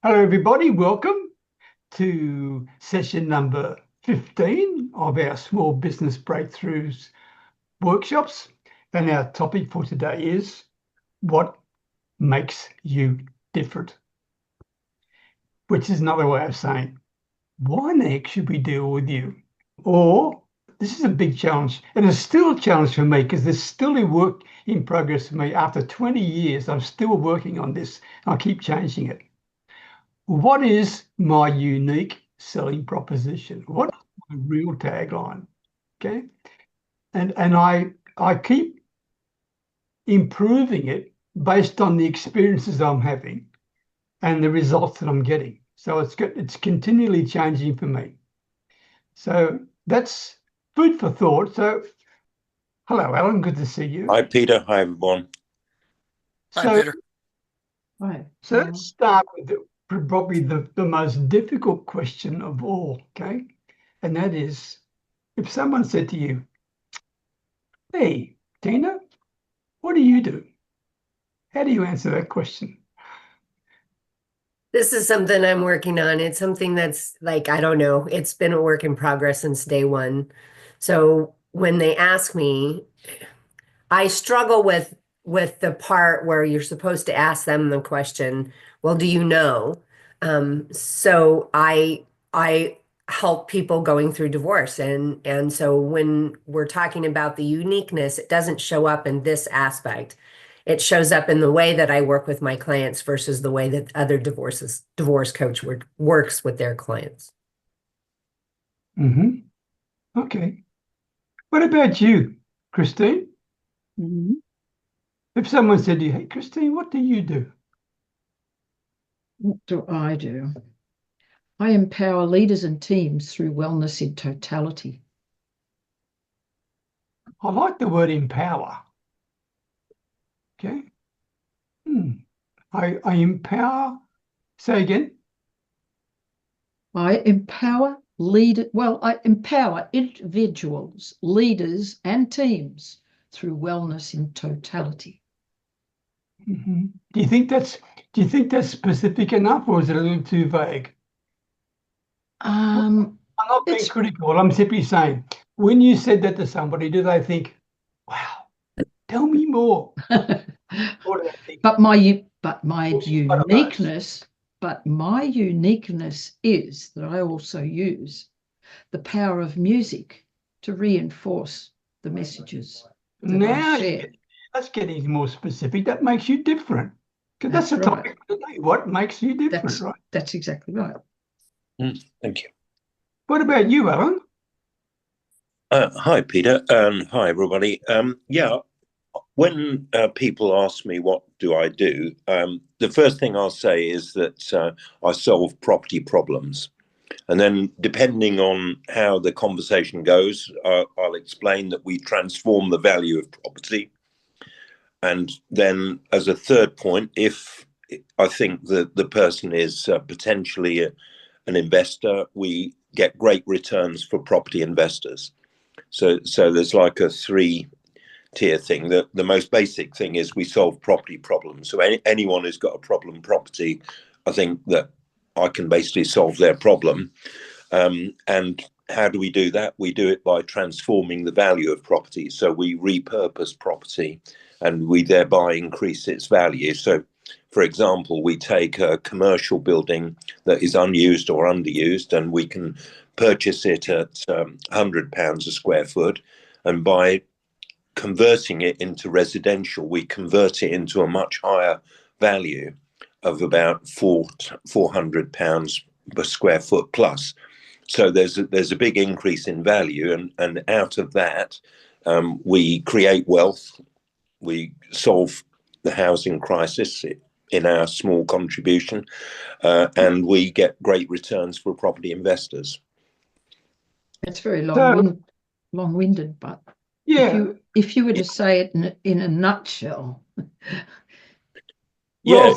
Hello, everybody. Welcome to session number 15 of our Small Business Breakthroughs workshops. And our topic for today is what makes you different, which is another way of saying, why the heck should we deal with you? Or this is a big challenge, and it's still a challenge for me because there's still a work in progress for me. After 20 years, I'm still working on this. I keep changing it. What is my unique selling proposition? What is my real tagline? Okay. And I keep improving it based on the experiences I'm having and the results that I'm getting. So it's continually changing for me. So that's food for thought. So hello, Alan, good to see you. Hi, Peter. Hi, everyone. Hi, Peter. Right. So let's start with probably the most difficult question of all, okay? And that is, if someone said to you, hey, Tina, what do you do? How do you answer that question? This is something I'm working on. It's something that's like, I don't know, it's been a work in progress since day one. So when they ask me, I struggle with the part where you're supposed to ask them the question, well, do you know? So I help people going through divorce. And so when we're talking about the uniqueness, it doesn't show up in this aspect. It shows up in the way that I work with my clients versus the way that other divorce coach works with their clients. Mm-hmm. Okay. What about you, Christine? Mm-hmm. If someone said to you, hey, Christine, what do you do? What do? I empower leaders and teams through wellness in totality. I like the word empower. Okay. I empower. Say again. I empower individuals, leaders, and teams through wellness in totality. Mm-hmm. Do you think that's specific enough, or is it a little too vague? I'm not being critical. I'm simply saying, when you said that to somebody, do they think, wow, tell me more? Or do they think, But my uniqueness is that I also use the power of music to reinforce the messages that I share. That's getting more specific. That makes you different. Because that's the topic of the day. What makes you different, right? That's exactly right. Thank you. What about you, Alan? Hi, Peter, and hi, everybody. When people ask me what do I do, the first thing I'll say is that I solve property problems. And then depending on how the conversation goes, I'll explain that we transform the value of property. And then as a third point, if I think that the person is potentially an investor, we get great returns for property investors. So there's like a three-tier thing. The most basic thing is we solve property problems. So anyone who's got a problem property, I think that I can basically solve their problem. And how do we do that? We do it by transforming the value of property. So we repurpose property and we thereby increase its value. So, for example, we take a commercial building that is unused or underused and we can purchase it at £100 a square foot. And by converting it into residential, we convert it into a much higher value of about £400 per square foot plus. So there's a big increase in value, and out of that, we create wealth. We solve the housing crisis in our small contribution, and we get great returns for property investors. It's very long-winded, but yeah, if you were to say it in a nutshell. Yeah,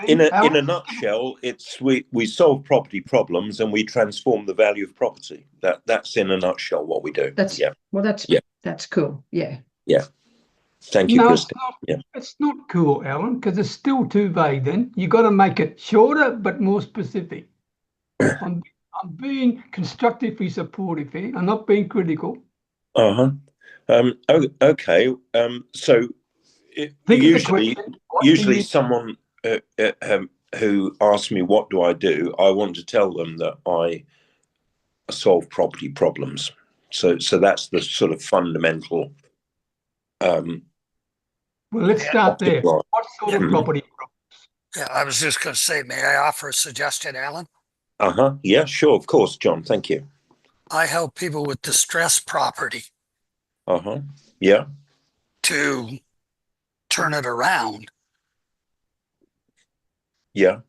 in a nutshell, it's we solve property problems and we transform the value of property. That's in a nutshell what we do. That's cool. Yeah. Yeah. Thank you, No, Kristen. Yeah. it's not cool, Alan, because it's still too vague. Then you got to make it shorter but more specific. I'm being constructively supportive here. I'm not being critical. Okay. So usually someone who asks me what do I do, I want to tell them that I solve property problems. So that's the sort of fundamental. Well, let's start there. What sort of property problems? Yeah, I was just going to say, may I offer a suggestion, Alan? Yeah, sure, of course, John. Thank you. I help people with distressed property. Yeah. To turn it around. Yeah.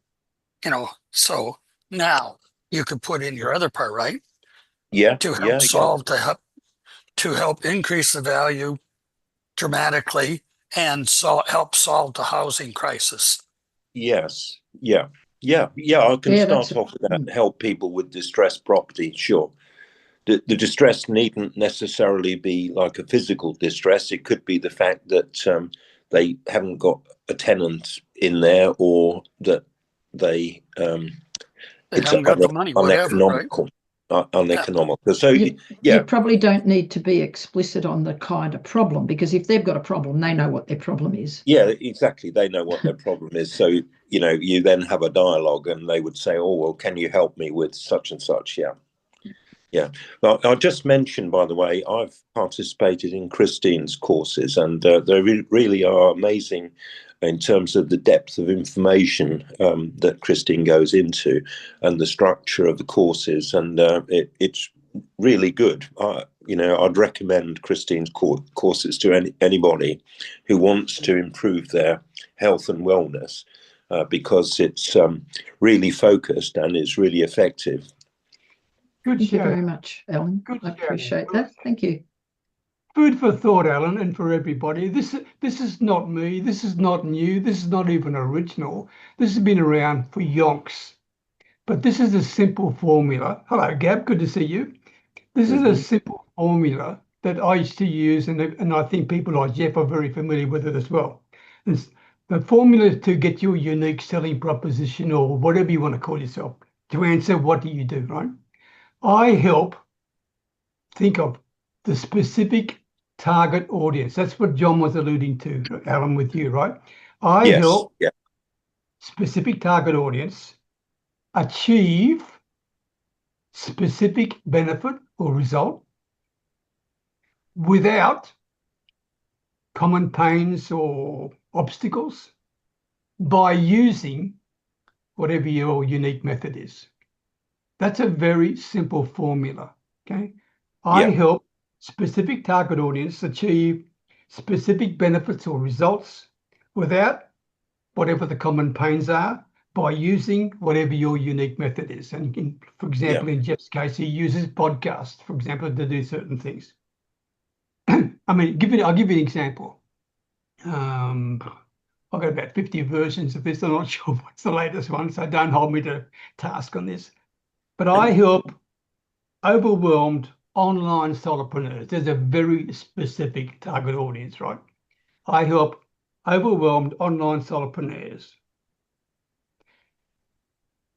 So now you could put in your other part, right? Yeah. To help to help increase the value dramatically and help solve the housing crisis. Yes. Yeah. I can start off with that. Help people with distressed property. Sure. The distress needn't necessarily be like a physical distress. It could be the fact that they haven't got a tenant in there, or that it's haven't got the money, uneconomical. Right? Uneconomical. So you probably don't need to be explicit on the kind of problem, because if they've got a problem, they know what their problem is. Yeah, exactly. They know what their problem is. So you then have a dialogue, and they would say, "Oh, well, can you help me with such and such?" Yeah. Well, I just mentioned, by the way, I've participated in Christine's courses, and they really are amazing in terms of the depth of information that Christine goes into, and the structure of the courses, and it's really good. I'd recommend Christine's courses to anybody who wants to improve their health and wellness, because it's really focused and it's really effective. Thank you very much, Alan. I appreciate that. Thank you. Food for thought, Alan, and for everybody. This is not me. This is not new. This is not even original. This has been around for yonks. But this is a simple formula. Hello, Gab. Good to see you. This is a simple formula that I used to use, and I think people like Jeff are very familiar with it as well. The formula to get your unique selling proposition, or whatever you want to call yourself, to answer what do you do, right? I help think of the specific target audience. That's what John was alluding to, Alan, with you, right? I help specific target audience achieve specific benefit or result without common pains or obstacles, by using whatever your unique method is. That's a very simple formula, okay? I help specific target audience achieve specific benefits or results without whatever the common pains are, by using whatever your unique method is. And for example, in Jeff's case, he uses podcasts, for example, to do certain things. I mean, I'll give you an example. I've got about 50 versions of this. I'm not sure what's the latest one, so don't hold me to task on this. But I help overwhelmed online solopreneurs. There's a very specific target audience, right? I help overwhelmed online solopreneurs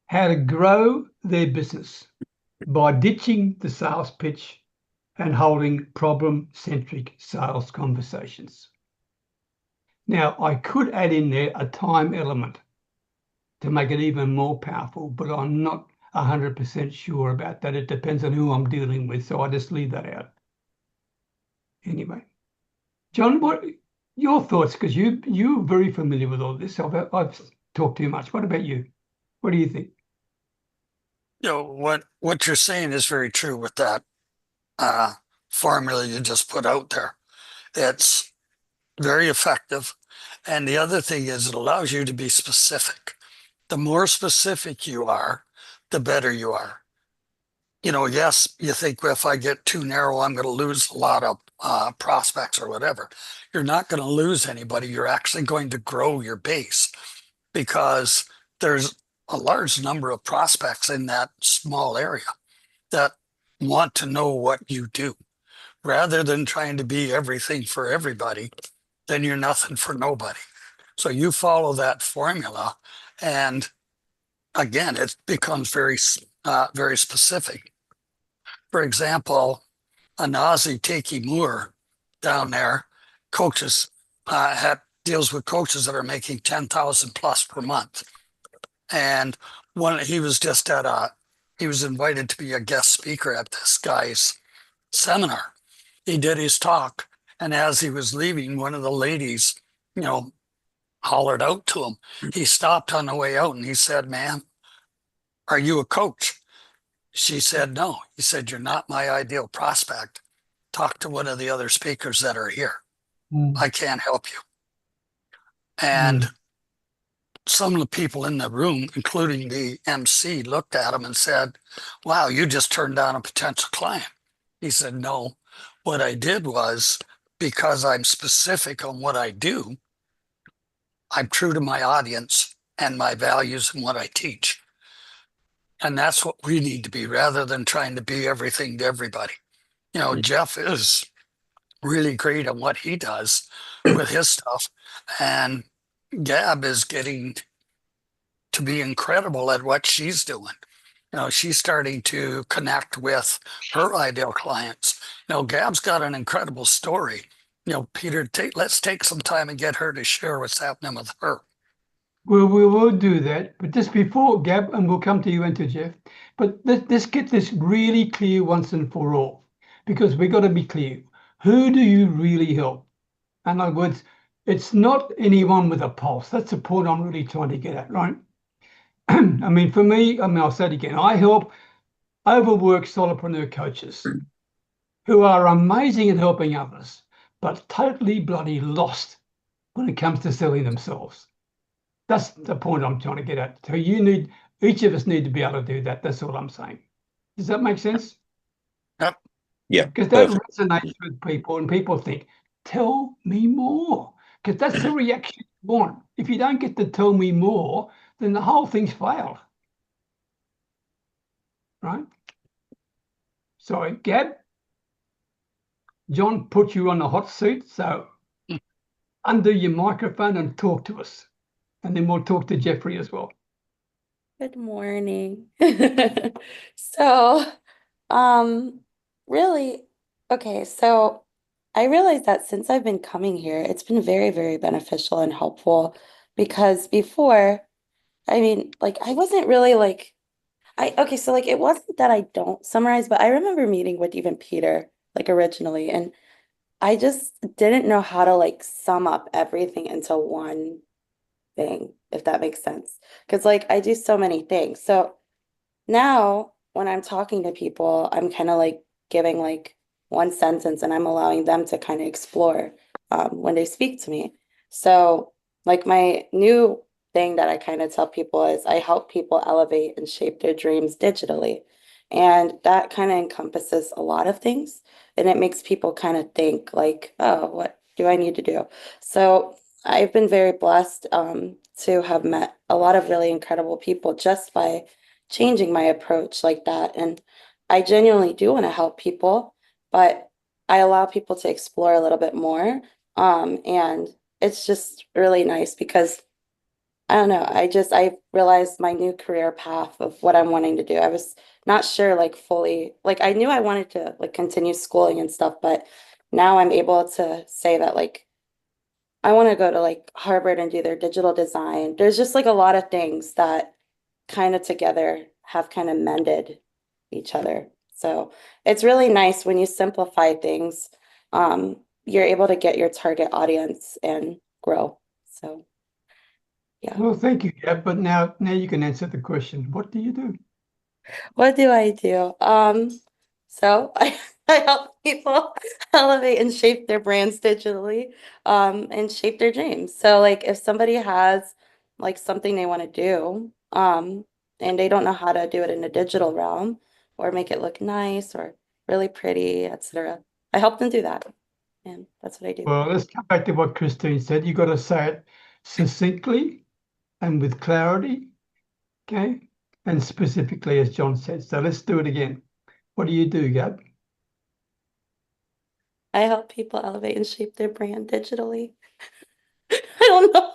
how to grow their business by ditching the sales pitch and holding problem-centric sales conversations. Now, I could add in there a time element to make it even more powerful, but I'm not 100% sure about that. It depends on who I'm dealing with, so I just leave that out. Anyway, John, what your thoughts? Because you're very familiar with all this. I've talked too much. What about you? What do you think? What you're saying is very true with that formula you just put out there. It's very effective. And the other thing is, it allows you to be specific. The more specific you are, the better you are. Yes, you think, well, if I get too narrow, I'm going to lose a lot of prospects or whatever. You're not going to lose anybody. You're actually going to grow your base, because there's a large number of prospects in that small area that want to know what you do. Rather than trying to be everything for everybody, then you're nothing for nobody. So you follow that formula, and again, it becomes very specific. For example, 𝗷𝗵𝘁𝗂𝗹 down there coaches deals with coaches that are making 10,000 plus per month. And he was invited to be a guest speaker at this guy's seminar. He did his talk, and as he was leaving, one of the ladies, hollered out to him. He stopped on the way out and he said, "Ma'am, are you a coach?" She said, "No." He said, "You're not my ideal prospect. Talk to one of the other speakers that are here. I can't help you." And some of the people in the room, including the MC, looked at him and said, "Wow, you just turned down a potential client." He said, "No, what I did was, because I'm specific on what I do, I'm true to my audience and my values and what I teach." And that's what we need to be, rather than trying to be everything to everybody. Jeff is really great at what he does with his stuff, and Gab is getting to be incredible at what she's doing. She's starting to connect with her ideal clients. Gab's got an incredible story. Peter, let's take some time and get her to share what's happening with her. Well, we will do that, but just before, Gab, and we'll come to you and to Jeff, but let's get this really clear once and for all, because we've got to be clear. Who do you really help? In other words, it's not anyone with a pulse. That's the point I'm really trying to get at, right? I mean, for me, I'll say it again, I help overworked solopreneur coaches who are amazing at helping others, but totally bloody lost when it comes to selling themselves. That's the point I'm trying to get at. So each of us need to be able to do that. That's all I'm saying. Does that make sense? Yep. Yeah. Because that resonates with people, and people think, tell me more. Because that's the reaction you want. If you don't get to tell me more, then the whole thing's failed. Right? So, Gab, John put you on the hot seat. So undo your microphone and talk to us. And then we'll talk to Jeffrey as well. Good morning. So, really, okay, so I realized that since I've been coming here, it's been very, very beneficial and helpful, because before, I mean, I wasn't really okay, so it wasn't that I don't summarize, but I remember meeting with even Peter, originally, and I just didn't know how to sum up everything into one thing, if that makes sense. Because I do so many things. So now when I'm talking to people, I'm kind of giving one sentence, and I'm allowing them to kind of explore when they speak to me. So my new thing that I kind of tell people is I help people elevate and shape their dreams digitally. And that kind of encompasses a lot of things. And it makes people kind of think oh, what do I need to do? So I've been very blessed to have met a lot of really incredible people just by changing my approach like that. And I genuinely do want to help people, but I allow people to explore a little bit more. And it's just really nice because I don't know, I realized my new career path of what I'm wanting to do. I was not sure fully, I knew I wanted to continue schooling and stuff, but now I'm able to say that I want to go to Harvard and do their digital design. There's just a lot of things that kind of together have kind of mended each other. So it's really nice when you simplify things, you're able to get your target audience and grow. So yeah. Well, thank you, Gab. But now you can answer the question. What do you do? What do I do? So I help people elevate and shape their brands digitally, and shape their dreams. So if somebody has something they want to do, and they don't know how to do it in a digital realm or make it look nice or really pretty, etc., I help them do that. And that's what I do. Well, let's come back to what Christine said. You've got to say it succinctly and with clarity, okay? And specifically, as John said. So let's do it again. What do you do, Gab? I help people elevate and shape their brand digitally. I don't know.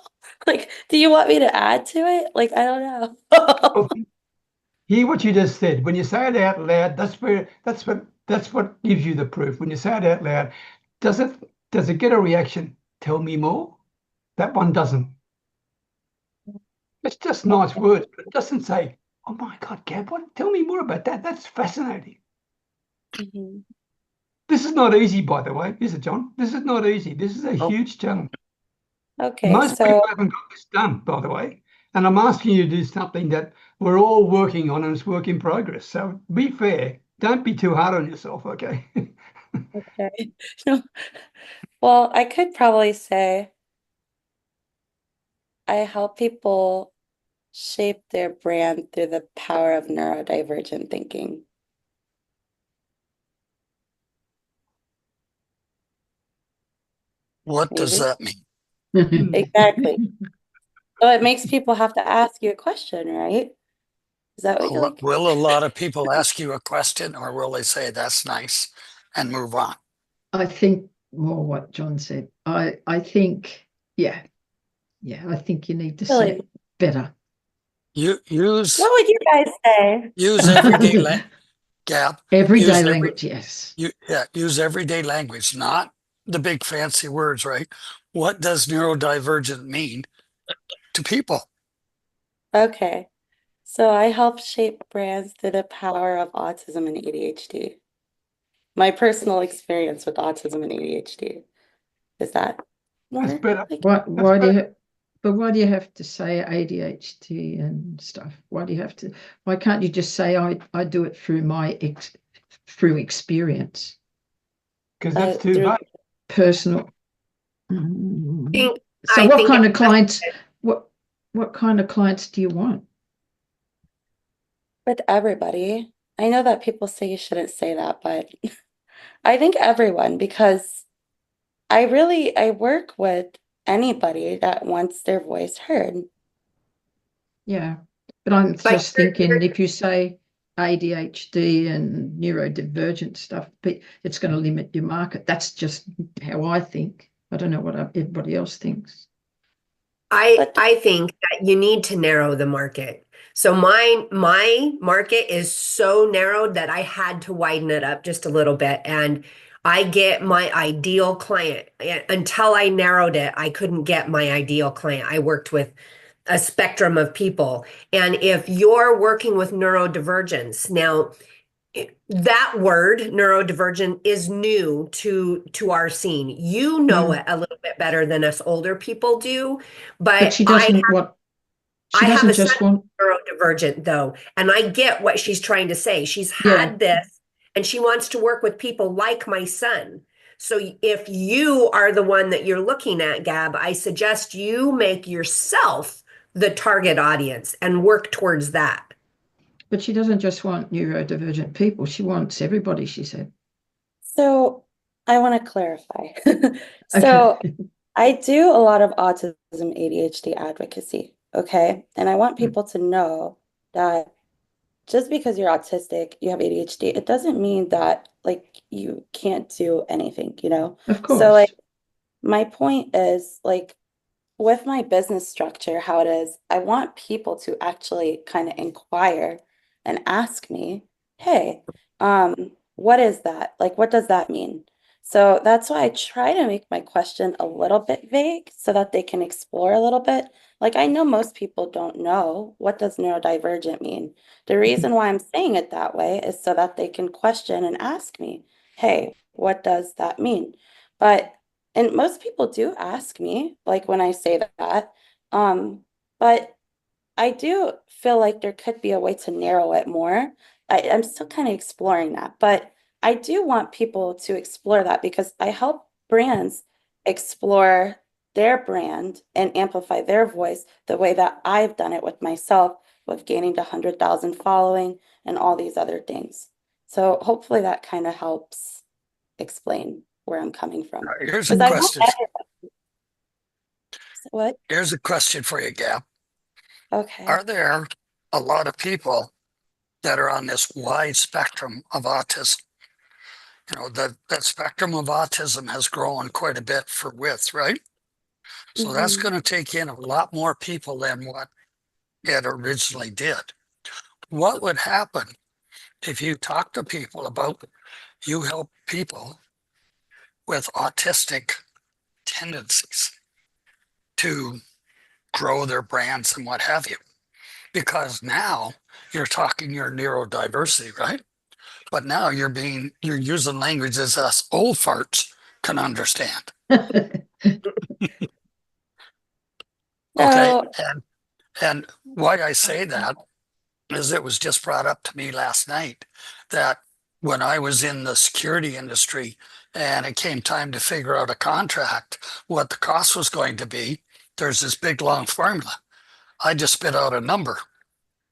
Like, do you want me to add to it? Like, I don't know. Well, hear what you just said. When you say it out loud, that's what gives you the proof. When you say it out loud, does it get a reaction? Tell me more. That one doesn't. It's just nice words, but it doesn't say, "Oh my God, Gab, what? Tell me more about that. That's fascinating." Mhm. This is not easy, by the way, is it, John? This is not easy. This is a Oh. huge challenge. Okay, Most so people haven't got this done, by the way. And I'm asking you to do something that we're all working on and it's work in progress. So be fair. Don't be too hard on yourself, okay? okay. Well, I could probably say I help people shape their brand through the power of neurodivergent thinking. What does Maybe. that mean? Exactly. So it makes people have to ask you a question, right? Is that what you like? Will a lot of people ask you a question, or will they say that's nice and move on? I think more what John said. I think, yeah, I think you need to say Really? it better. Use What would you guys say? everyday Gab. Everyday language, yes. Use everyday language, not the big fancy words, right? What does neurodivergent mean to people? Okay. So I help shape brands through the power of autism and ADHD. My personal experience with autism and ADHD. Is that more That's better. like Why do you have to say ADHD and stuff? Why can't you just say I do it through through experience, Because that's too through vague. personal? So I what think kind it of clients, what kind of clients do you want? with everybody? I know that people say you shouldn't say that, but I think everyone, because I work with anybody that wants their voice heard. Yeah, but I'm But just thinking if you say ADHD and neurodivergent stuff, but it's going to limit your market. That's just how I think. I don't know what everybody else thinks. I think that you need to narrow the market. So my market is so narrowed that I had to widen it up just a little bit. And I get my ideal client. Until I narrowed it, I couldn't get my ideal client. I worked with a spectrum of people. And if you're working with neurodivergence, now that word neurodivergent is new to our scene. You know it a little bit better than us older people do, But but she doesn't I have a son just want. neurodivergent though, and I get what she's trying to say. She's Yeah, had this and she wants to work with people like my son. So if you are the one that you're looking at, Gab, I suggest you make yourself the target audience and work towards that. but she doesn't just want neurodivergent people. She wants everybody, she said. So I want to clarify. Okay. So I do a lot of autism ADHD advocacy, okay? And I want people to know that just because you're autistic, you have ADHD, it doesn't mean that like you can't do anything, you know? Of So like course. my point is like with my business structure, how it is, I want people to actually kind of inquire and ask me, hey, what is that? Like, what does that mean? So that's why I try to make my question a little bit vague so that they can explore a little bit. Like, I know most people don't know what does neurodivergent mean. The reason why I'm saying it that way is so that they can question and ask me, hey, what does that mean? But and most people do ask me, like when I say that. But I do feel like there could be a way to narrow it more. I'm still kind of exploring that, but I do want people to explore that because I help brands explore their brand and amplify their voice the way that I've done it with myself, with gaining to 100,000 following and all these other things. So hopefully that kind of helps explain where I'm coming from. Here's a Because I want question. everybody. What? Here's a question for you, Gab. Okay. Are there a lot of people that are on this wide spectrum of autism? that spectrum of autism has grown quite a bit for width, right? So that's Mhm. going to take in a lot more people than what it originally did. What would happen if you talk to people about you help people with autistic tendencies to grow their brands and what have you? Because now you're talking your neurodiversity, right? But now you're using languages us old farts can understand. Okay. So, And why I say that is it was just brought up to me last night that when I was in the security industry and it came time to figure out a contract, what the cost was going to be, there's this big long formula. I just spit out a number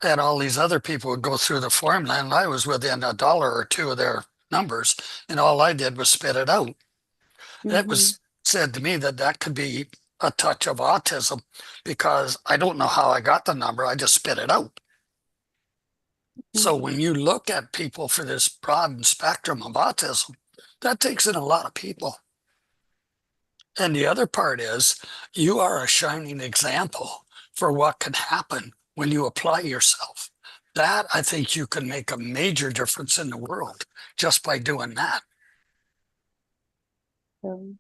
and all these other people would go through the formula and I was within $1 or $2 of their numbers and all I did was spit it out. It mhm, was said to me that that could be a touch of autism because I don't know how I got the number. I just spit it out. So mhm. when you look at people for this broad spectrum of autism, that takes in a lot of people. And the other part is you are a shining example for what can happen when you apply yourself. That I think you can make a major difference in the world just by doing that. So,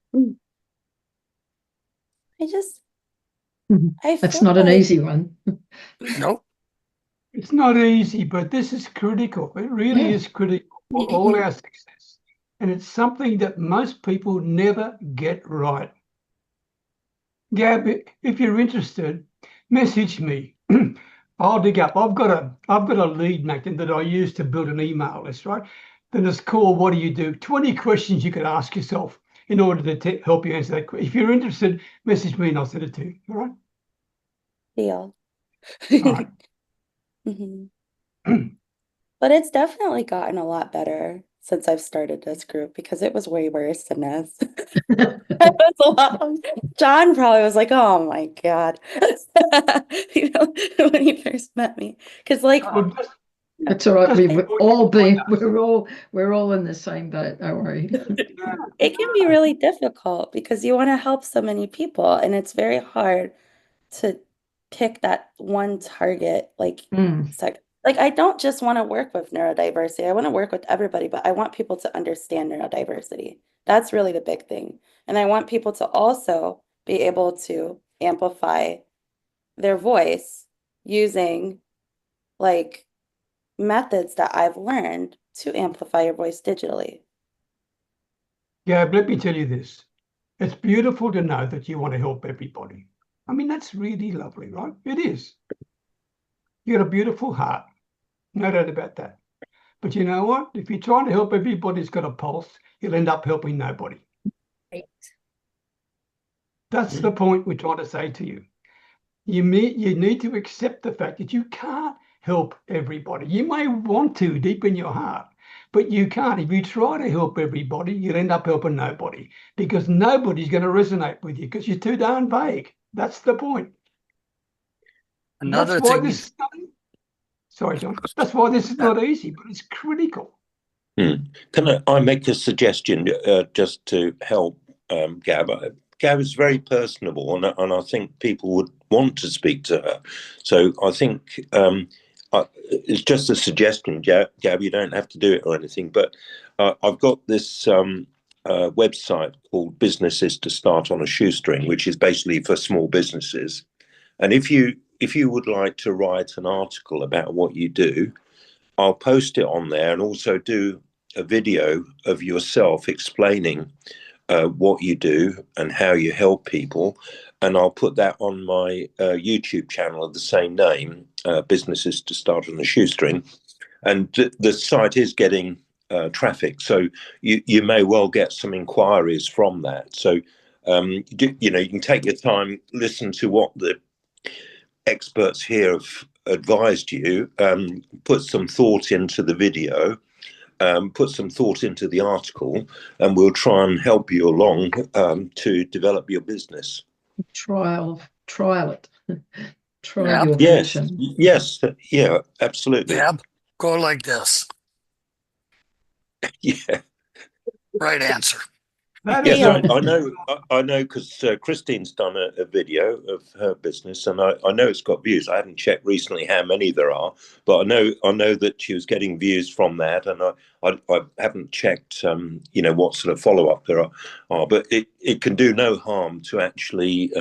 I just, Mhm. I That's feel not an like, easy one. Nope. It's not easy, but this is critical. It really Yeah. is critical for all our success. And it's something that most people never get right. Gab, if you're interested, message me. I'll dig up. I've got a lead magnet that I use to build an email list, right? Then it's called What Do You Do? 20 questions you could ask yourself in order to help you answer that question. If you're interested, message me and I'll send it to you. All right? deal. All right. Mhm. But it's definitely gotten a lot better since I've started this group because it was way worse than this. It was a lot. John probably was like, "Oh my God," when he first met me, because Well, That's all right. just We've before you all join been, us, we're all in the same boat. Don't worry. it can be really difficult because you want to help so many people, and it's very hard to pick that one target Mm. I don't just want to work with neurodiversity. I want to work with everybody, but I want people to understand neurodiversity. That's really the big thing. And I want people to also be able to amplify their voice using like methods that I've learned to amplify your voice digitally. Gab, let me tell you this. It's beautiful to know that you want to help everybody. I mean, that's really lovely, right? It is. You got a beautiful heart. No doubt about that. But you know what? If you're trying to help everybody who's got a pulse, you'll end up helping nobody. Right. That's the point we're trying to say to you. You need to accept the fact that you can't help everybody. You may want to deep in your heart, but you can't. If you try to help everybody, you'll end up helping nobody because nobody's going to resonate with you because you're too darn vague. That's the point. Another That's why thing, this. Sorry, John. That's why this is not easy, but it's critical. Can I make a suggestion just to help Gab? Gab is very personable, and I think people would want to speak to her. So I think it's just a suggestion, Gab. You don't have to do it or anything, but I've got this website called Businesses to Start on a Shoestring, which is basically for small businesses. And if you would like to write an article about what you do, I'll post it on there and also do a video of yourself explaining what you do and how you help people. And I'll put that on my YouTube channel of the same name, Businesses to Start on a Shoestring. And the site is getting traffic. So you may well get some inquiries from that. So, you can take your time, listen to what the experts here have advised you, put some thought into the video, put some thought into the article, and we'll try and help you along to develop your business. Trial it. Try Yeah. your Yes, version. yes, yeah, absolutely. Gab, go like this. Yeah. right answer. That Yes, is I know. I know because Christine's done a video of her business, and I know it's got views. I haven't checked recently how many there are, but I know that she was getting views from that, and I haven't checked, what sort of follow up there are. But it can do no harm to actually,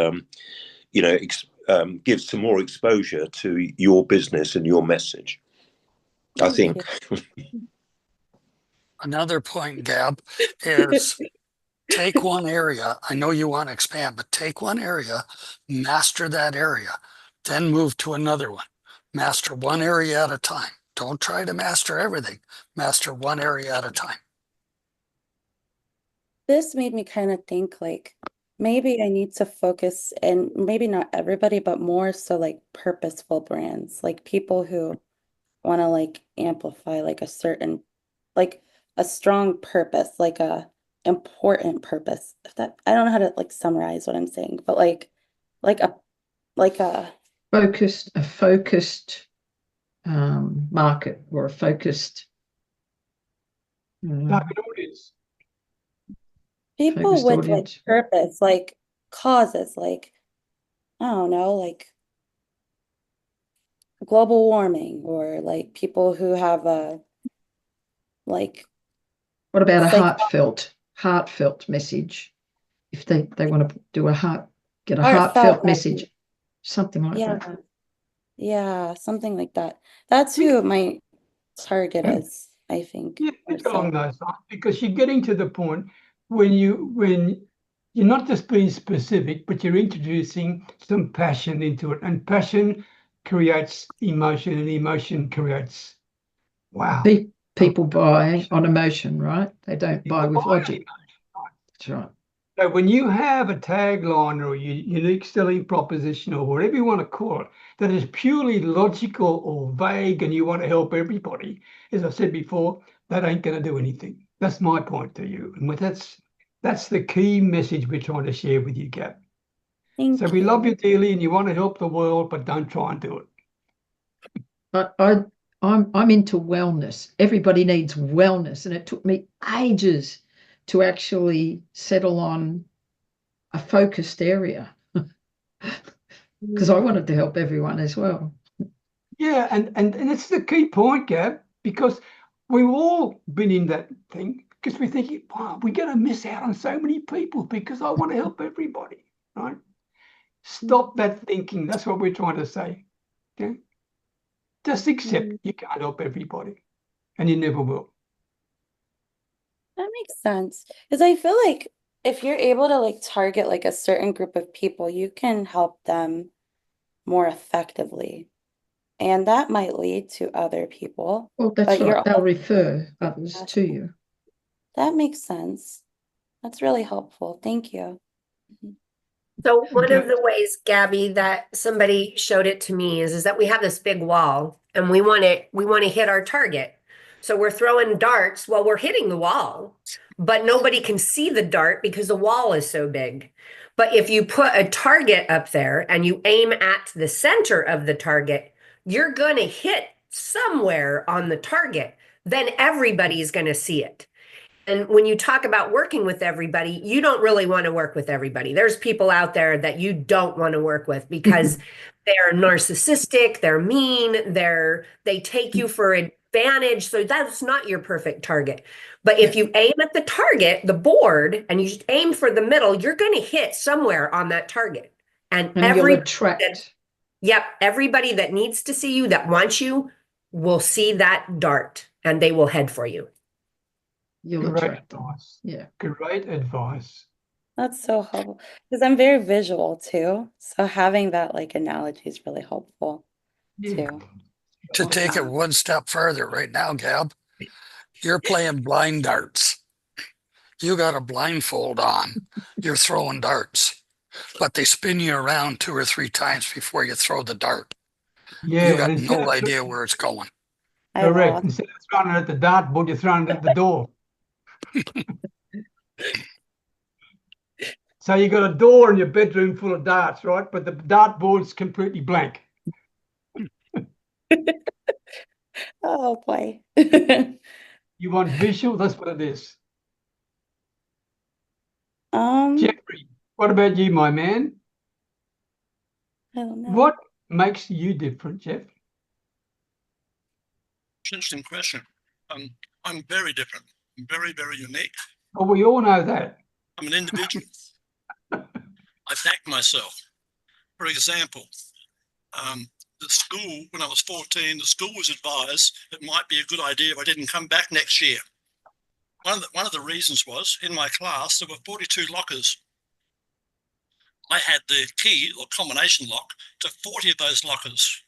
give some more exposure to your business and your message. I think. Another point, Gab, is take one area. I know you want to expand, but take one area, master that area, then move to another one. Master one area at a time. Don't try to master everything. Master one area at a time. This made me kind of think like maybe I need to focus, and maybe not everybody, but more so like purposeful brands, like people who want to like amplify like a certain, like a strong purpose, like a important purpose. If that, I don't know how to like summarize what I'm saying, but like a focused market, or a focused target audience. people focused with audience. like purpose, like causes, like I don't know, like global warming, or like people who have a like What about a psych- heartfelt message? If they want to do get a Heartfelt heartfelt message, something like yeah, that. yeah, something like that. That's who my target is, I think. Yeah, or think along so. those lines, because you're getting to the point when you're not just being specific, but you're introducing some passion into it, and passion creates emotion, and emotion creates wow. People buy on emotion, right? They don't buy with logic. That's right. So when you have a tagline or a unique selling proposition or whatever you want to call it, that is purely logical or vague, and you want to help everybody, as I said before, that ain't going to do anything. That's my point to you. And that's the key message we're trying to share with you, Gab. Thank So we you. love you dearly and you want to help the world, but don't try and do it. I'm into wellness. Everybody needs wellness, and it took me ages to actually settle on a focused area because I wanted to help everyone as well. Yeah, and it's the key point, Gab, because we've all been in that thing because we're thinking, wow, we're going to miss out on so many people because I want to help everybody, right? Stop that thinking. That's what we're trying to say. Okay? Just accept you can't help everybody, and you never will. That makes sense. Because I feel like if you're able to like target like a certain group of people, you can help them more effectively. And that might lead to other people. Well, that's But you're right. They'll also refer others to you. That makes sense. That's really helpful. Thank you. So one Okay. of the ways, Gabby, that somebody showed it to me is that we have this big wall and we want to hit our target. So we're throwing darts while we're hitting the wall, but nobody can see the dart because the wall is so big. But if you put a target up there and you aim at the center of the target, you're going to hit somewhere on the target. Then everybody's going to see it. And when you talk about working with everybody, you don't really want to work with everybody. There's people out there that you don't want to work with because they're narcissistic, they're mean, they take you for advantage. So that's not your perfect target. But if you aim at the target, the board, and you just aim for the middle, you're going to hit somewhere on that target. And you'll attract. Everybody that needs to see you, that wants you, will see that dart and they will head for you. You'll Great attract them. advice. Yeah. Great advice. That's so helpful because I'm very visual too. So having that like analogy is really helpful too. To take it one step further right now, Gab, you're playing blind darts. You got a blindfold on. You're throwing darts, but they spin you around 2 or 3 times before you throw the dart. Yeah, You got no idea where it's going. Correct. Instead of throwing it at the dartboard, you're throwing it at the door. So you got a door in your bedroom full of darts, right? But the dartboard's completely blank. Oh boy. You want visual? That's what it is. Jeffrey, what about you, my man? I don't know. What makes you different, Jeff? It's an interesting question. I'm very different. I'm very, very unique. Well, we all know that. I'm an individual. I back myself. For example, the school, when I was 14, the school was advised it might be a good idea if I didn't come back next year. One of the reasons was, in my class, there were 42 lockers. I had the key or combination lock to 40 of those lockers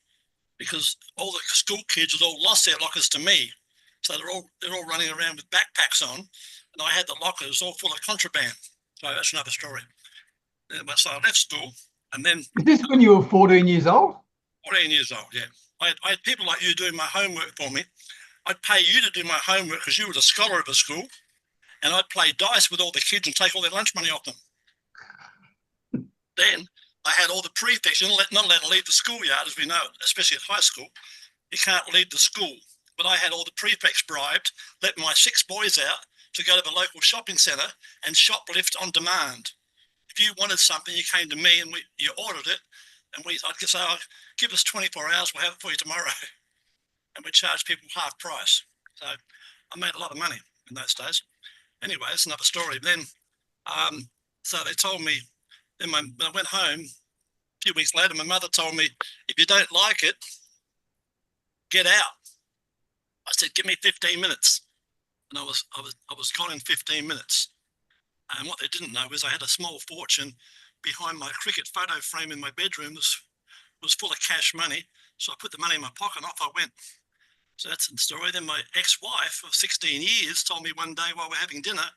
because all the school kids had all lost their lockers to me. So they're all running around with backpacks on, and I had the lockers all full of contraband. So that's another story. So I left school, and then... Is this when you were 14 years old? 14 years old, yeah. I had people like you doing my homework for me. I'd pay you to do my homework because you were the scholar of the school, and I'd play dice with all the kids and take all their lunch money off them. Then I had all the prefects. You're not allowed to leave the schoolyard, as we know, especially at high school. You can't leave the school. But I had all the prefects bribed, let my 6 boys out to go to the local shopping centre and shoplift on demand. If you wanted something, you came to me and you ordered it, and I'd say, oh, give us 24 hours, we'll have it for you tomorrow. And we charge people half price. So I made a lot of money in those days. Anyway, that's another story. Then, so they told me, then when I went home, a few weeks later, my mother told me, if you don't like it, get out. I said, give me 15 minutes. And I was gone in 15 minutes. And what they didn't know is I had a small fortune behind my cricket photo frame in my bedroom. Was full of cash money. So I put the money in my pocket and off I went. So that's the story. Then my ex-wife of 16 years told me one day while we're having dinner,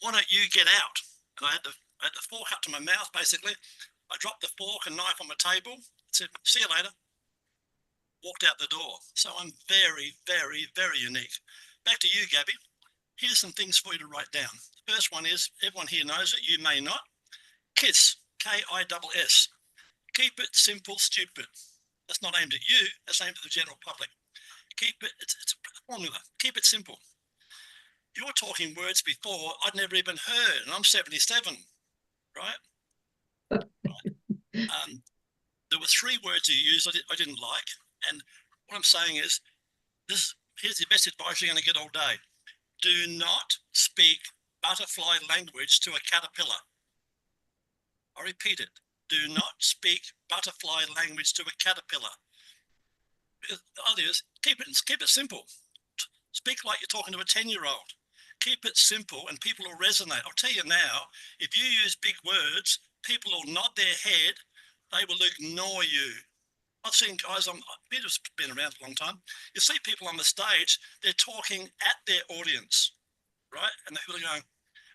why don't you get out? And I had the fork up to my mouth, basically. I dropped the fork and knife on the table, said, see you later. Walked out the door. So I'm very, very, very unique. Back to you, Gabby. Here's some things for you to write down. The first one is, everyone here knows it, you may not. KISS, K-I-S-S. Keep it simple, stupid. That's not aimed at you, that's aimed at the general public. Keep it, it's a formula. Keep it simple. You're talking words before I'd never even heard, and I'm 77, right? There were 3 words you used I didn't like, and what I'm saying is, here's the best advice you're going to get all day. Do not speak butterfly language to a caterpillar. I repeat it. Do not speak butterfly language to a caterpillar. The idea is keep it simple. Speak like you're talking to a 10-year-old. Keep it simple and people will resonate. I'll tell you now, if you use big words, people will nod their head, they will ignore you. I've seen guys, Peter's been around a long time, you see people on the stage, they're talking at their audience, right? And the people are going,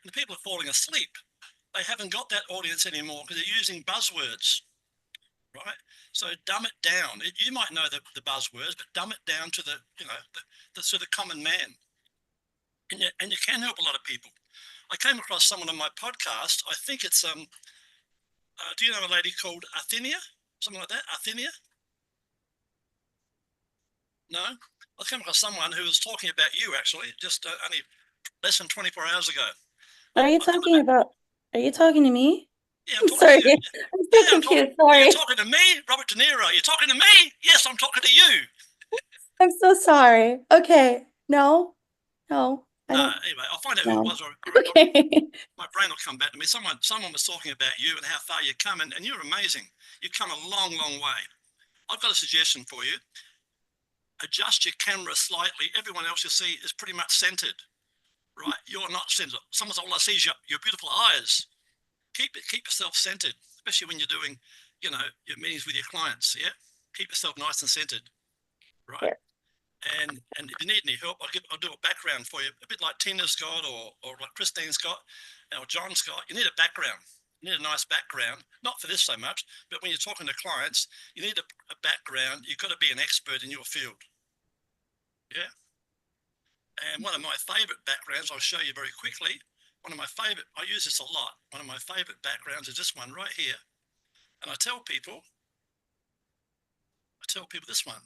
and the people are falling asleep. They haven't got that audience anymore because they're using buzzwords, right? So dumb it down. You might know the buzzwords, but dumb it down to the sort of common man. And you can help a lot of people. I came across someone on my podcast. I think it's do you know a lady called 𝗖𝗵𝘁𝗀𝗶𝘁𝗂, something like that? 𝗖𝗵𝘁𝘁𝗀? No, I came across someone who was talking about you actually, just only less than 24 hours ago. Are you talking about? Are you talking to me? Yeah, I'm talking Sorry, to you. I'm so confused. Sorry, You're talking to me, Robert De Niro. You're talking to me. Yes, I'm talking to you. I'm so sorry. Okay, no, I don't. Anyway, I'll find out No. who it was. Okay. My brain will come back to me. Someone was talking about you and how far you've come, and you're amazing. You've come a long, long way. I've got a suggestion for you. Adjust your camera slightly. Everyone else you see is pretty much centered, right? You're not centered. Someone's all I see is your beautiful eyes. Keep yourself centered, especially when you're doing, your meetings with your clients. Yeah, keep yourself nice and centered, right? Yeah. And if you need any help, I'll do a background for you, a bit like Tina's got or like Christine's got, or John's got. You need a background. You need a nice background, not for this so much, but when you're talking to clients, you need a background. You've got to be an expert in your field. Yeah. And one of my favorite backgrounds, I'll show you very quickly. One of my favorite, I use this a lot. One of my favorite backgrounds is this one right here. And I tell people this one.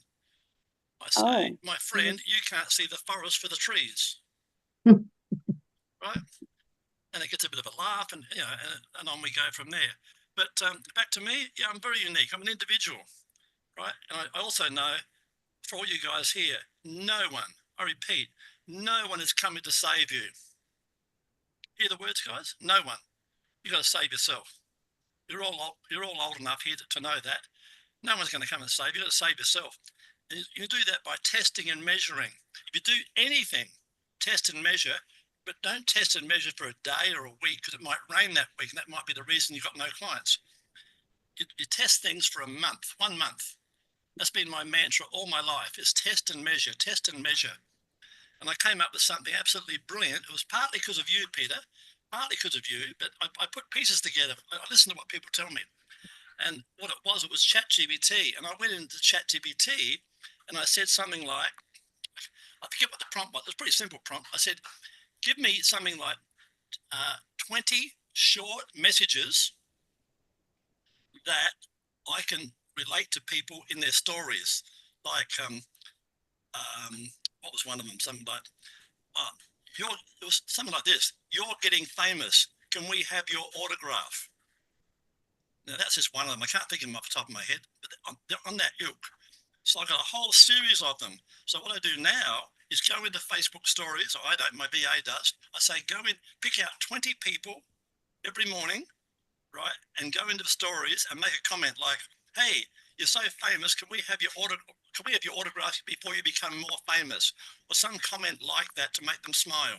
I say, my friend, you can't see the forest for the trees. Right? and it gets a bit of a laugh, and and on we go from there. But back to me, yeah, I'm very unique. I'm an individual, right? And I also know, for all you guys here, no one, I repeat, no one is coming to save you. Hear the words, guys? No one. You got to save yourself. You're all old enough here to know that. No one's going to come and save you. You got to save yourself. And you do that by testing and measuring. If you do anything, test and measure, but don't test and measure for a day or a week, because it might rain that week, and that might be the reason you've got no clients. You test things for a month, 1 month. That's been my mantra all my life, is test and measure, test and measure. And I came up with something absolutely brilliant. It was partly because of you, Peter, partly because of you, but I put pieces together. I listen to what people tell me. And what it was ChatGPT. And I went into ChatGPT and I said something like, I forget what the prompt was. It was a pretty simple prompt. I said, give me something like 20 short messages that I can relate to people in their stories. Like, what was one of them? Something like, it was something like this. You're getting famous. Can we have your autograph? Now, that's just one of them. I can't think of them off the top of my head, but they're on that ilk. So I've got a whole series of them. So what I do now is go into Facebook stories. I don't, my VA does. I say, go in, pick out 20 people every morning, right? And go into the stories and make a comment like, hey, you're so famous. Can we have your autograph before you become more famous? Or some comment like that to make them smile.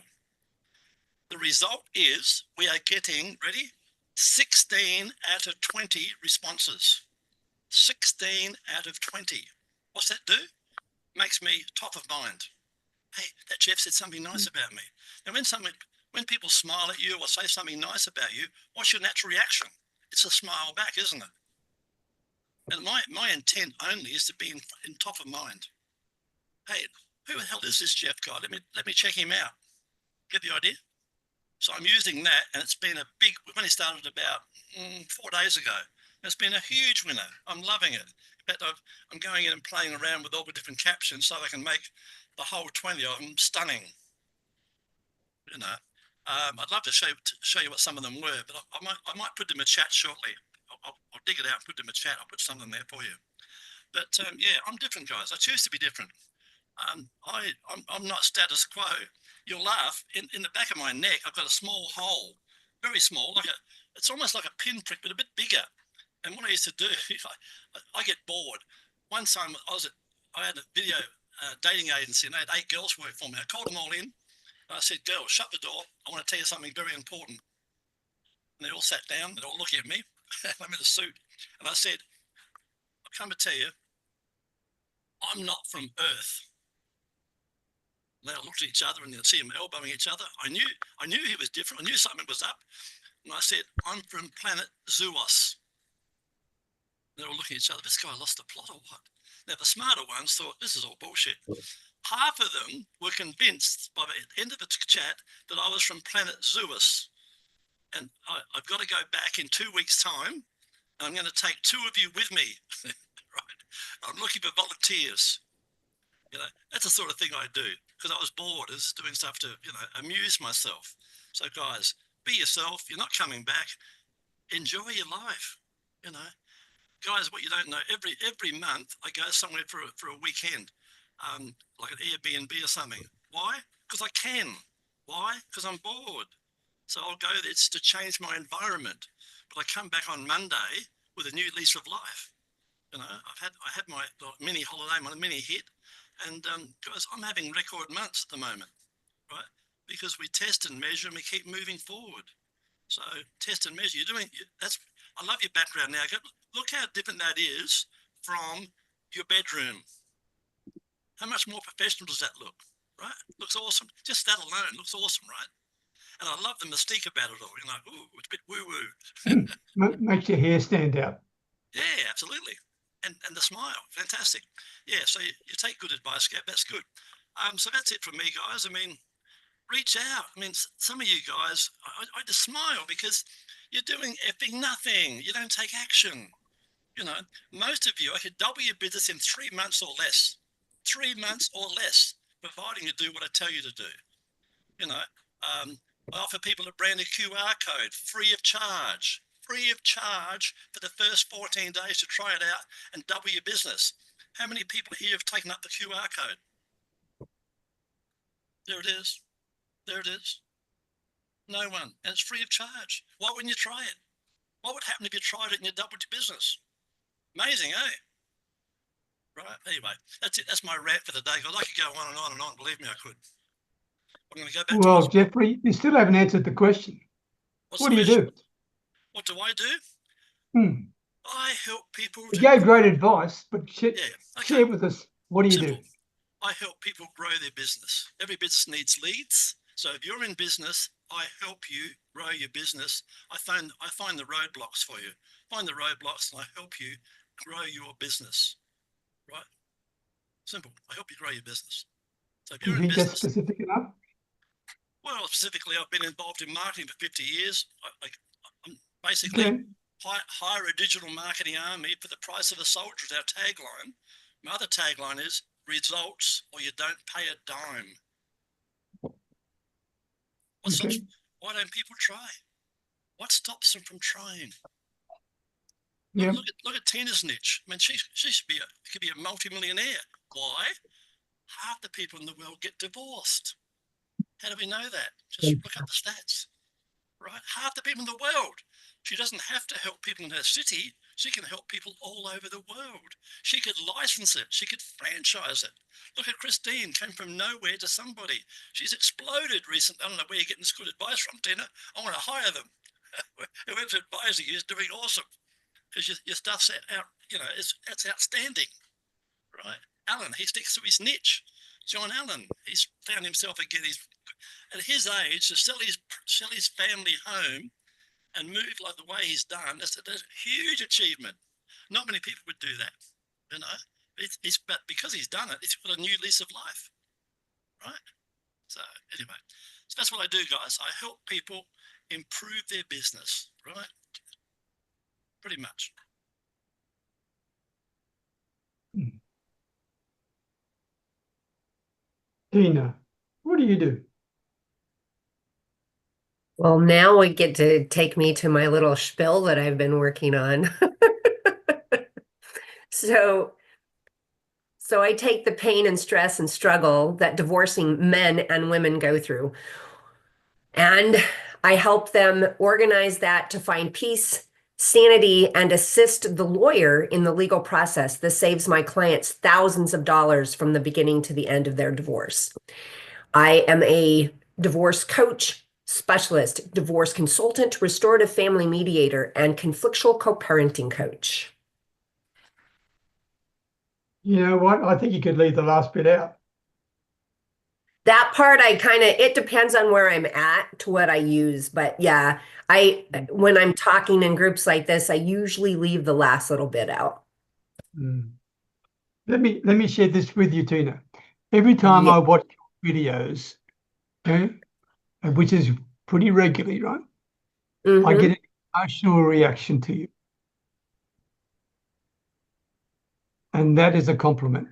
The result is we are getting, ready? 16 out of 20 responses. 16 out of 20. What's that do? Makes me top of mind. Hey, that Jeff said something nice about me. And when people smile at you or say something nice about you, what's your natural reaction? It's a smile back, isn't it? And my intent only is to be in top of mind. Hey, who the hell is this Jeff guy? Let me check him out. Get the idea? So I'm using that, and it's been a big, we've only started about 4 days ago. It's been a huge winner. I'm loving it. In fact, I'm going in and playing around with all the different captions so I can make the whole 20 of them stunning. You know, I'd love to show you what some of them were, but I might put them in chat shortly. I'll dig it out and put them in chat. I'll put some of them there for you. But yeah, I'm different, guys. I choose to be different. I'm not status quo. You'll laugh. In the back of my neck, I've got a small hole, very small, it's almost like a pinprick, but a bit bigger. And what I used to do, I get bored. One time I had a video dating agency, and they had 8 girls work for me. I called them all in, and I said, girls, shut the door. I want to tell you something very important. And they all sat down, they're all looking at me. I'm in a suit. And I said, I've come to tell you, I'm not from Earth. They all looked at each other and they'd see them elbowing each other. I knew he was different. I knew something was up. And I said, I'm from planet 𝗍𝗏. They were looking at each other. This guy lost the plot or what? Now, the smarter ones thought, this is all bullshit. Half of them were convinced by the end of the chat that I was from planet 𝗍𝗏. And I've got to go back in 2 weeks' time. And I'm going to take 2 of you with me. Right? I'm looking for volunteers. You know, that's the sort of thing I do because I was bored. I was doing stuff to, amuse myself. So guys, be yourself. You're not coming back. Enjoy your life. Guys, what you don't know, every month I go somewhere for a weekend, like an Airbnb or something. Why? Because I can. Why? Because I'm bored. So I'll go there to change my environment. But I come back on Monday with a new lease of life. I had my mini holiday, my mini hit. And guys, I'm having record months at the moment, right? Because we test and measure and we keep moving forward. So test and measure. I love your background now. Look how different that is from your bedroom. How much more professional does that look, right? Looks awesome. Just that alone looks awesome, right? And I love the mystique about it all. Ooh, it's a bit woo-woo. Makes your hair stand out. Yeah, absolutely. And the smile, fantastic. Yeah, so you take good advice, Gab, that's good. So that's it from me, guys. Reach out. Some of you guys, I just smile because you're doing effing nothing. You don't take action. Most of you, I could double your business in 3 months or less. 3 months or less, providing you do what I tell you to do. I offer people a brand new QR code free of charge for the first 14 days to try it out and double your business. How many people here have taken up the QR code? There it is. There it is. No one. And it's free of charge. Why wouldn't you try it? What would happen if you tried it and you doubled your business? Amazing, eh? Right. Anyway, that's it. That's my rant for the day. I could go on and on and on. Believe me, I could. I'm going to go back to Well, Jeffrey, you still haven't answered the question. What do you do? What do I do? I help people. You gave great advice, but yeah, share with us, what do you do? I help people grow their business. Every business needs leads. So if you're in business, I help you grow your business. I find the roadblocks for you. Find the roadblocks and I help you grow your business. Right? Simple. I help you grow your business. So if you're in business, that's specific enough? Well, specifically, I've been involved in marketing for 50 years. I'm basically hire a digital marketing army for the price of a soldier is our tagline. My other tagline is results or you don't pay a dime. Why don't people try? What stops them from trying? Yeah. Look at Tina's niche. I mean, she could be a multi-millionaire. Why? Half the people in the world get divorced. How do we know that? Just look at the stats, right? Half the people in the world. She doesn't have to help people in her city. She can help people all over the world. She could license it. She could franchise it. Look at Christine, came from nowhere to somebody. She's exploded recently. I don't know where you're getting this good advice from, Tina. I want to hire them. Whoever's advising you is doing awesome because your stuff's out, it's outstanding, right? Alan, he sticks to his niche. John Allen, he's found himself again. He's at his age to sell his family home and move like the way he's done. That's a huge achievement. Not many people would do that, but because he's done it, it's got a new lease of life, right? So anyway, so that's what I do, guys. I help people improve their business, right? Pretty much. Tina, what do you do? Well, now we get to take me to my little spiel that I've been working on. So I take the pain and stress and struggle that divorcing men and women go through, and I help them organize that to find peace, sanity, and assist the lawyer in the legal process. This saves my clients thousands of dollars from the beginning to the end of their divorce. I am a divorce coach, specialist, divorce consultant, restorative family mediator, and conflictual co-parenting coach. You know what? I think you could leave the last bit out. That part, it depends on where I'm at to what I use. But yeah, when I'm talking in groups like this, I usually leave the last little bit out. Let me share this with you, Tina. Every time I watch videos, which is pretty regularly, right? I get an emotional reaction to you. And that is a compliment.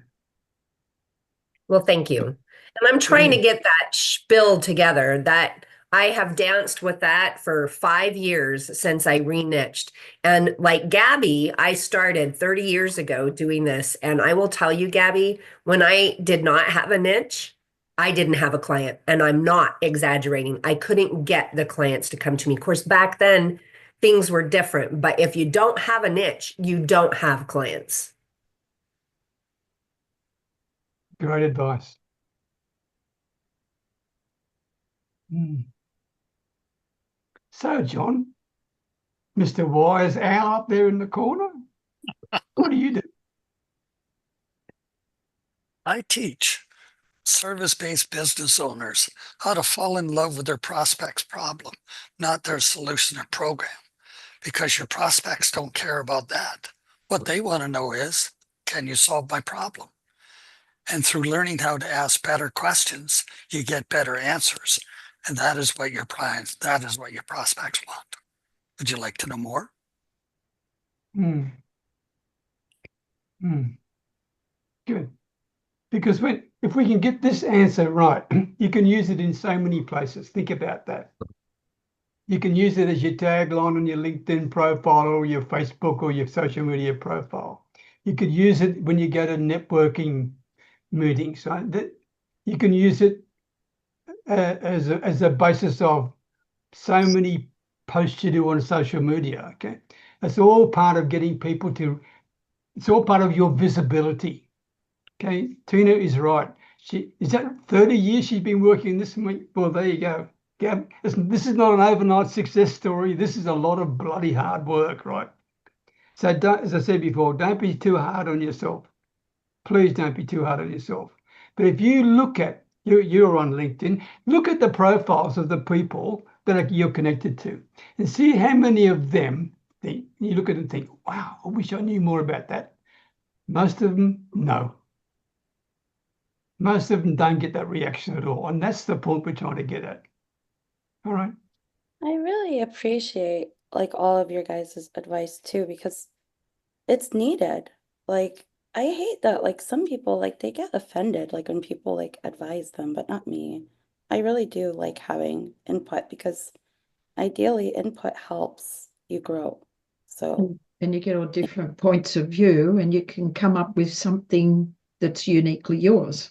Well, thank you. And I'm trying to get that spiel together. That I have danced with that for 5 years since I re-niched. And like Gabby, I started 30 years ago doing this. And I will tell you, Gabby, when I did not have a niche, I didn't have a client. And I'm not exaggerating. I couldn't get the clients to come to me. Of course, back then, things were different. But if you don't have a niche, you don't have clients. Great advice. So, John, Mr. Wise Owl up there in the corner, what do you do? I teach service-based business owners how to fall in love with their prospect's problem, not their solution or program, because your prospects don't care about that. What they want to know is, can you solve my problem? And through learning how to ask better questions, you get better answers. And that is what your prospects want. Would you like to know more? Good. Because if we can get this answer right, you can use it in so many places. Think about that. You can use it as your tagline on your LinkedIn profile or your Facebook or your social media profile. You could use it when you go to networking meetings. Right? You can use it as a basis of so many posts you do on social media. Okay, it's all part of getting people to. It's all part of your visibility. Okay, Tina is right. Is that 30 years she's been working this week? Well, there you go. Gab, this is not an overnight success story. This is a lot of bloody hard work, right? So as I said before, don't be too hard on yourself. Please don't be too hard on yourself. But if you look at, you're on LinkedIn, look at the profiles of the people that you're connected to and see how many of them, you look at it and think, wow, I wish I knew more about that. Most of them, no. Most of them don't get that reaction at all. And that's the point we're trying to get at. All right. I really appreciate like all of your guys' advice too, because it's needed. Like, I hate that like some people like they get offended like when people like advise them, but not me. I really do like having input because ideally input helps you grow. So And you get all different points of view and you can come up with something that's uniquely yours.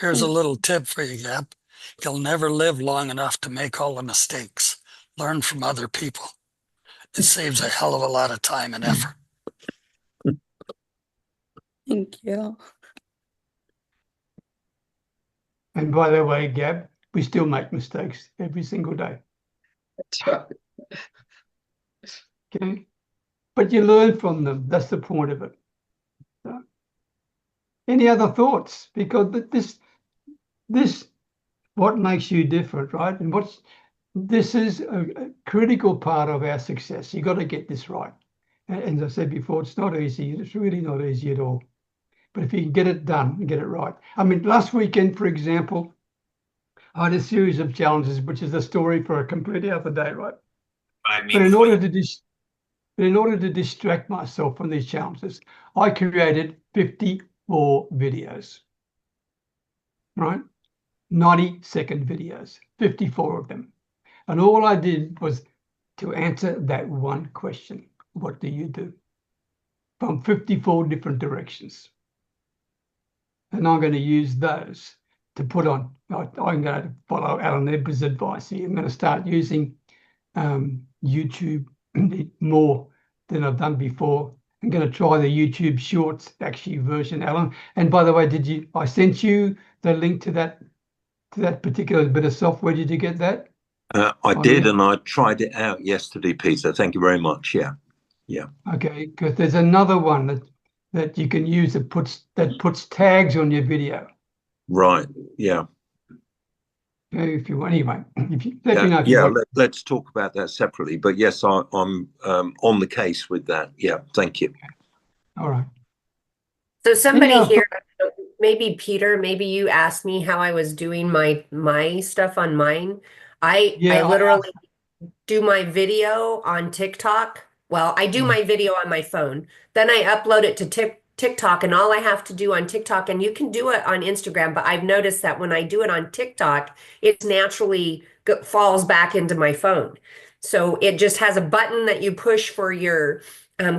Here's a little tip for you, Gab. You'll never live long enough to make all the mistakes. Learn from other people. It saves a hell of a lot of time and effort. thank you. And by the way, Gab, we still make mistakes every single day. That's right. Okay. But you learn from them. That's the point of it. So, any other thoughts? Because this what makes you different, right? And this is a critical part of our success. You got to get this right. And as I said before, it's not easy. It's really not easy at all. But if you can get it done and get it right. I mean, last weekend, for example, I had a series of challenges, which is a story for a completely other day, right? But in order to distract myself from these challenges, I created 54 videos, right? 90-second videos, 54 of them. And all I did was to answer that one question. What do you do? From 54 different directions. And I'm going to use those to put on. I'm going to follow 𝗓𝗵𝘁𝗶𝗀𝗍𝗧 advice here. I'm going to start using YouTube more than I've done before. I'm going to try the YouTube Shorts actually version, Alan. And by the way, I sent you the link to that particular bit of software. Did you get that? I did, and I tried it out yesterday, Peter. Thank you very much. Yeah. Okay, because there's another one that you can use that puts tags on your video. Right. Yeah. If you want, anyway. If you, let me know if you want. Let's talk about that separately. But yes, I'm on the case with that. Yeah. Thank you. All right. So somebody here, maybe Peter, maybe you asked me how I was doing my stuff on mine. I literally do my video on TikTok. Well, I do my video on my phone. Then I upload it to TikTok, and all I have to do on TikTok, and you can do it on Instagram, but I've noticed that when I do it on TikTok, it naturally falls back into my phone. So it just has a button that you push for your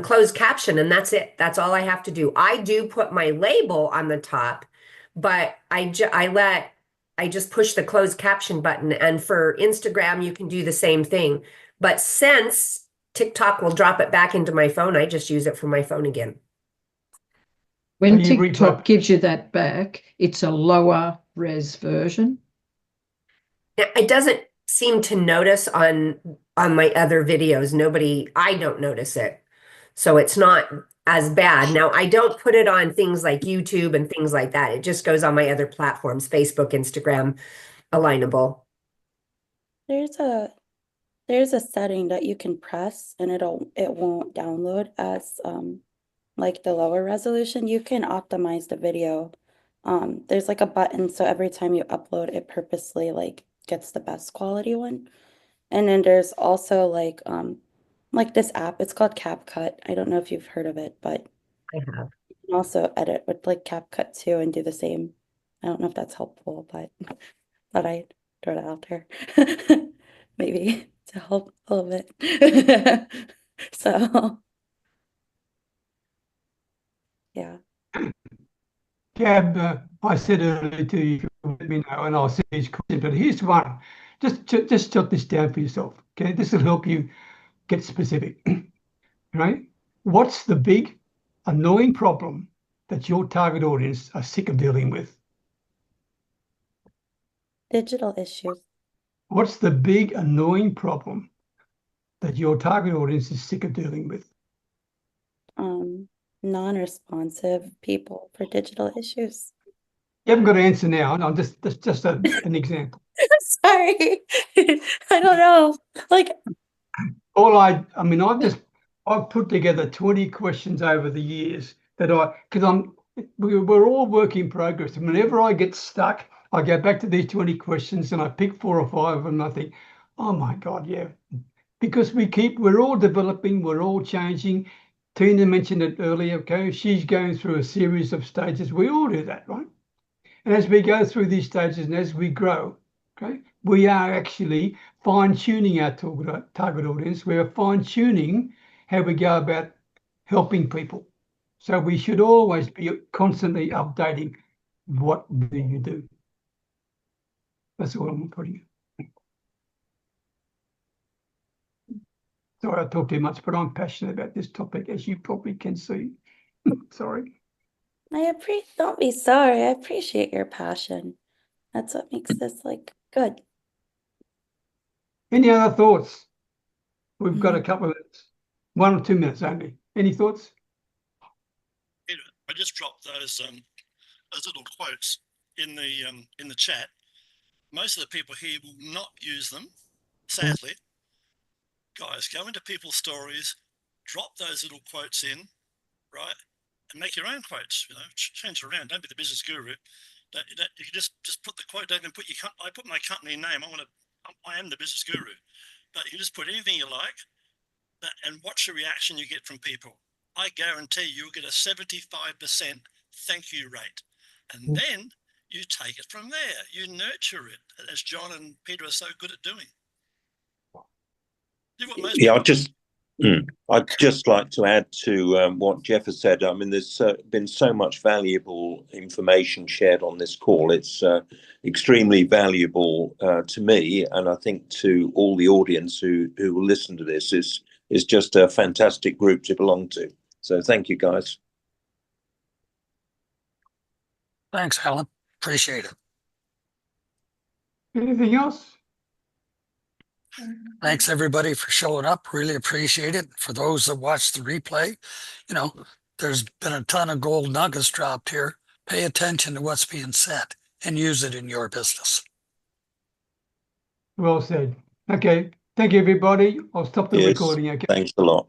closed caption, and that's it. That's all I have to do. I do put my label on the top, but I just push the closed caption button. And for Instagram, you can do the same thing. But since TikTok will drop it back into my phone, I just use it for my phone again. When TikTok gives you that back, it's a lower res version. It doesn't seem to notice on my other videos. I don't notice it. So it's not as bad. Now, I don't put it on things like YouTube and things like that. It just goes on my other platforms, Facebook, Instagram, Alignable. There's a setting that you can press and it won't download as like the lower resolution. You can optimize the video. There's like a button, so every time you upload, it purposely like gets the best quality one. And then there's also like this app. It's called CapCut. I don't know if you've heard of it, but I have. can also edit with like CapCut too and do the same. I don't know if that's helpful, but thought I'd throw it out there. Maybe to help a little bit. So yeah. Gab, I said earlier to you, let me know, and I'll see his question. But here's one. Just jot this down for yourself. Okay, this will help you get specific. Right? What's the big, annoying problem that your target audience are sick of dealing with? Digital issues. What's the big, annoying problem that your target audience is sick of dealing with? Non-responsive people for digital issues. You haven't got to answer now. No, that's just an example. Sorry. I don't know. Like, I mean, I've put together 20 questions over the years because we're all work in progress. And whenever I get stuck, I go back to these 20 questions and I pick 4 or 5 of them and I think, oh my God, yeah. Because we're all developing, we're all changing. Tina mentioned it earlier, okay? She's going through a series of stages. We all do that, right? And as we go through these stages and as we grow, okay, we are actually fine-tuning our target audience. We are fine-tuning how we go about helping people. So we should always be constantly updating what do you do. That's all I'm putting. Sorry, I talk too much, but I'm passionate about this topic, as you probably can see. Sorry. don't be sorry. I appreciate your passion. That's what makes this like good. Any other thoughts? We've got a couple of minutes, 1 or 2 minutes only. Any thoughts? I just dropped those little quotes in the chat. Most of the people here will not use them, sadly. Guys, go into people's stories, drop those little quotes in, right, and make your own quotes. You know, change it around. Don't be the business guru. You can just put the quote. Don't even put I put my company name. I am the business guru, but you can just put anything you like, and watch the reaction you get from people. I guarantee you'll get a 75% thank you rate, and then you take it from there. You nurture it, as John and Peter are so good at doing. Yeah, I'd just like to add to what Jeff has said. I mean, there's been so much valuable information shared on this call. It's extremely valuable to me, and I think to all the audience who will listen to this. Is just a fantastic group to belong to. So thank you, guys. Thanks, Alan. Appreciate it. Anything else? Thanks everybody for showing up. Really appreciate it. For those that watch the replay, you know, there's been a ton of gold nuggets dropped here. Pay attention to what's being said and use it in your business. Well said. Okay. Thank you, everybody. I'll stop the recording. Okay. Thanks a lot.